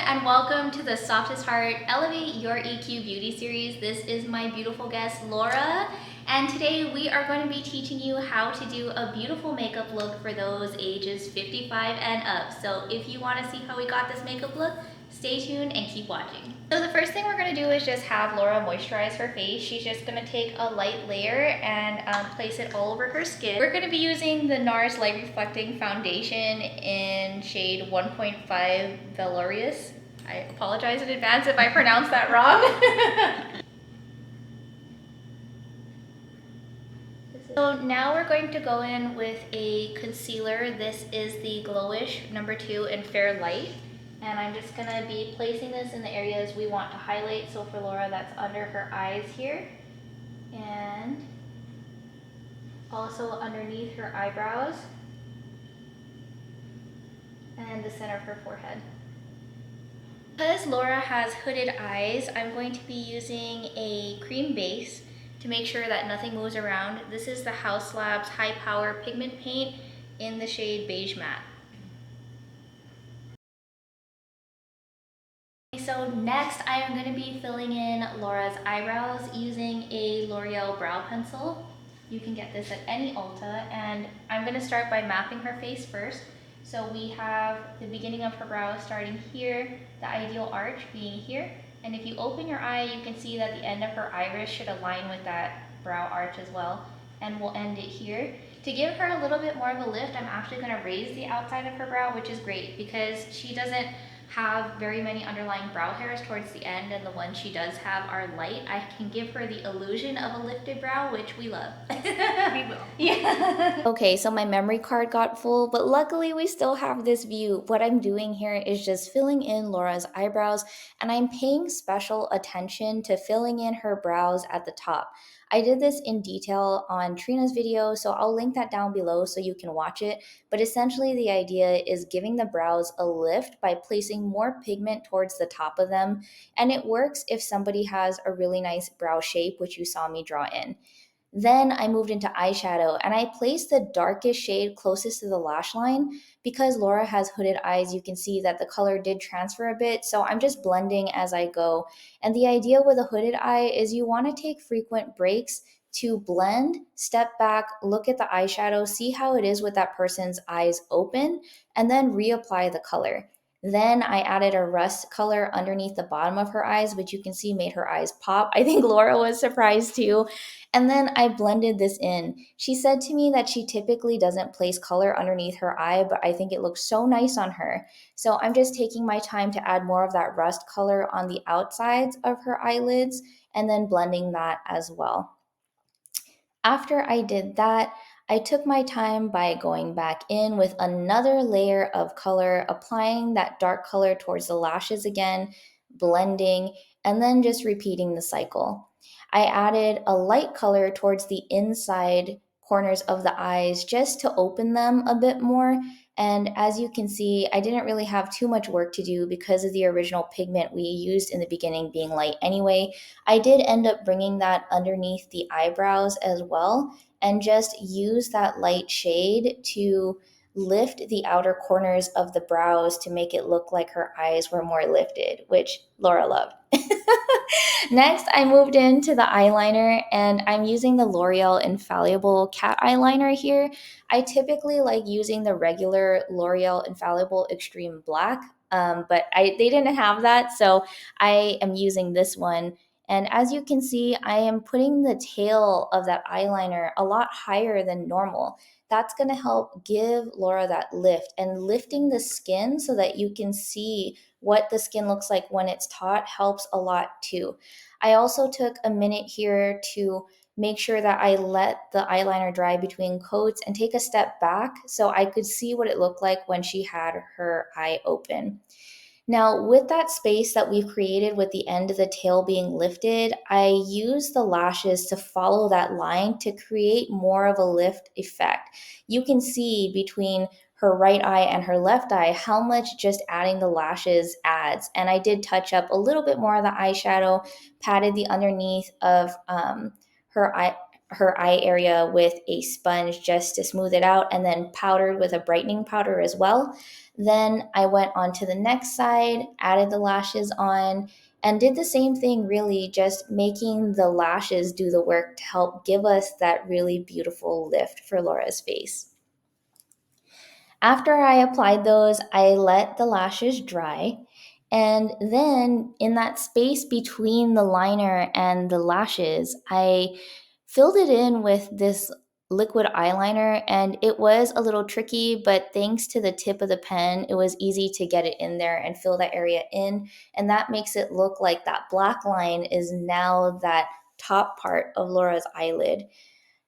and welcome to the Softest Heart Elevate Your EQ Beauty Series. This is my beautiful guest, Laura, and today we are going to be teaching you how to do a beautiful makeup look for those ages 55 and up. So if you want to see how we got this makeup look, stay tuned and keep watching. So the first thing we're going to do is just have Laura moisturize her face. She's just going to take a light layer and place it all over her skin. We're going to be using the NARS Light Reflecting Foundation in shade 1.5 Valorious. I apologize in advance if I pronounced that wrong. So now we're going to go in with a concealer. This is the Glowish number 2 in Fair Light. And I'm just gonna be placing this in the areas we want to highlight. So for Laura, that's under her eyes here. And also underneath her eyebrows. And the center of her forehead. Because Laura has hooded eyes, I'm going to be using a cream base to make sure that nothing moves around. This is the House Labs High Power Pigment Paint in the shade Beige Matte. So next I am going to be filling in Laura's eyebrows using a L'Oreal brow pencil. You can get this at any Ulta, and I'm going to start by mapping her face first. So we have the beginning of her brow starting here, the ideal arch being here, and if you open your eye you can see that the end of her iris should align with that brow arch as well, and we'll end it here. To give her a little bit more of a lift, I'm actually going to raise the outside of her brow, which is great because she doesn't have very many underlying brow hairs towards the end, and the ones she does have are light. I can give her the illusion of a lifted brow, which we love. We will. Yeah. Okay, so my memory card got full, but luckily we still have this view. What I'm doing here is just filling in Laura's eyebrows, and I'm paying special attention to filling in her brows at the top. I did this in detail on Trina's video, so I'll link that down below so you can watch it. But essentially the idea is giving the brows a lift by placing more pigment towards the top of them. And it works if somebody has a really nice brow shape, which you saw me draw in. Then I moved into eyeshadow and I placed the darkest shade closest to the lash line. Because Laura has hooded eyes, you can see that the color did transfer a bit, so I'm just blending as I go. And the idea with a hooded eye is you want to take frequent breaks to blend, step back, look at the eyeshadow, see how it is with that person's eyes open, and then reapply the color. Then I added a rust color underneath the bottom of her eyes, which you can see made her eyes pop. I think Laura was surprised too. And then I blended this in. She said to me that she typically doesn't place color underneath her eye, but I think it looks so nice on her. So I'm just taking my time to add more of that rust color on the outsides of her eyelids and then blending that as well. After I did that, I took my time by going back in with another layer of color, applying that dark color towards the lashes again, blending, and then just repeating the cycle. I added a light color towards the inside corners of the eyes just to open them a bit more. And as you can see, I didn't really have too much work to do because of the original pigment we used in the beginning being light anyway. I did end up bringing that underneath the eyebrows as well and just use that light shade to lift the outer corners of the brows to make it look like her eyes were more lifted, which Laura loved. Next, I moved into the eyeliner and I'm using the L'Oreal Infallible Cat Eyeliner here. I typically like using the regular L'Oreal Infallible Extreme Black, but they didn't have that, so I am using this one. And as you can see, I am putting the tail of that eyeliner a lot higher than normal. That's going to help give Laura that lift and lifting the skin so that you can see what the skin looks like when it's taut helps a lot too. I also took a minute here to make sure that I let the eyeliner dry between coats and take a step back so I could see what it looked like when she had her eye open. Now, with that space that we've created with the end of the tail being lifted, I use the lashes to follow that line to create more of a lift effect. You can see between her right eye and her left eye how much just adding the lashes adds. And I did touch up a little bit more of the eyeshadow, patted the underneath of her her eye area with a sponge just to smooth it out, and then powdered with a brightening powder as well. Then I went on to the next side, added the lashes on, and did the same thing, really just making the lashes do the work to help give us that really beautiful lift for Laura's face. After I applied those, I let the lashes dry. And then in that space between the liner and the lashes, I filled it in with this liquid eyeliner, and it was a little tricky, but thanks to the tip of the pen, it was easy to get it in there and fill that area in. And that makes it look like that black line is now that top part of Laura's eyelid.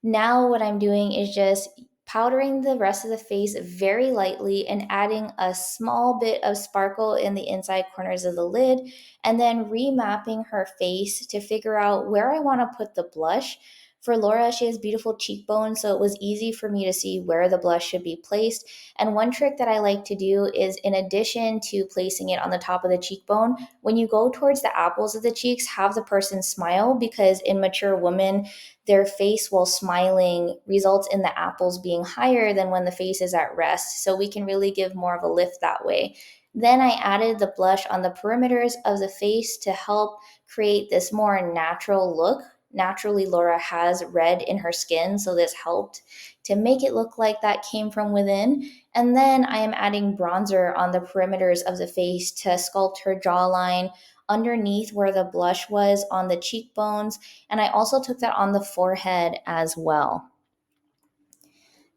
Now, what I'm doing is just powdering the rest of the face very lightly and adding a small bit of sparkle in the inside corners of the lid, and then remapping her face to figure out where I want to put the blush. For Laura, she has beautiful cheekbones, so it was easy for me to see where the blush should be placed. And one trick that I like to do is, in addition to placing it on the top of the cheekbone, when you go towards the apples of the cheeks, have the person smile, because in mature women, their face while smiling results in the apples being higher than when the face is at rest. So we can really give more of a lift that way. Then I added the blush on the perimeters of the face to help create this more natural look. Naturally, Laura has red in her skin, so this helped to make it look like that came from within. And then I am adding bronzer on the perimeters of the face to sculpt her jawline underneath where the blush was on the cheekbones, and I also took that on the forehead as well.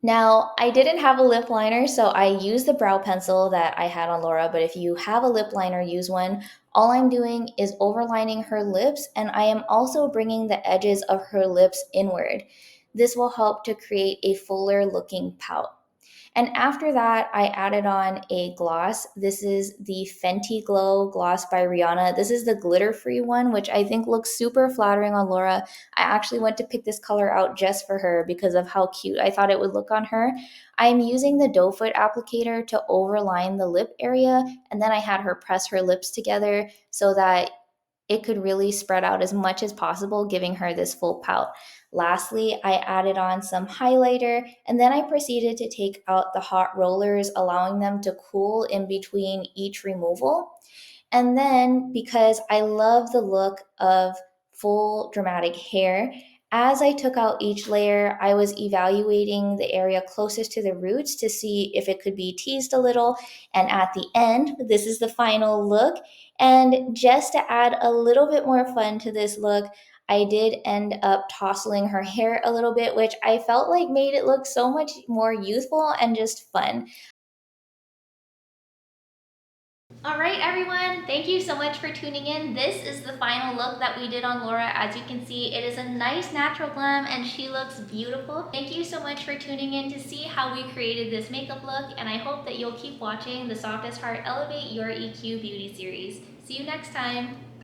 Now, I didn't have a lip liner, so I used the brow pencil that I had on Laura, but if you have a lip liner, use one. All I'm doing is overlining her lips, and I am also bringing the edges of her lips inward. This will help to create a fuller looking pout. And after that, I added on a gloss. This is the Fenty Glow gloss by Rihanna. This is the glitter-free one, which I think looks super flattering on Laura. I actually went to pick this color out just for her because of how cute I thought it would look on her. I'm using the doe foot applicator to overline the lip area, and then I had her press her lips together so that it could really spread out as much as possible, giving her this full pout. Lastly, I added on some highlighter, and then I proceeded to take out the hot rollers, allowing them to cool in between each removal. And then, because I love the look of full dramatic hair, as I took out each layer, I was evaluating the area closest to the roots to see if it could be teased a little. And at the end, this is the final look. And just to add a little bit more fun to this look, I did end up tousling her hair a little bit, which I felt like made it look so much more youthful and just fun. All right, everyone, thank you so much for tuning in. This is the final look that we did on Laura. As you can see, it is a nice natural glam and she looks beautiful. Thank you so much for tuning in to see how we created this makeup look, and I hope that you'll keep watching the Softest Heart Elevate Your EQ Beauty series. See you next time.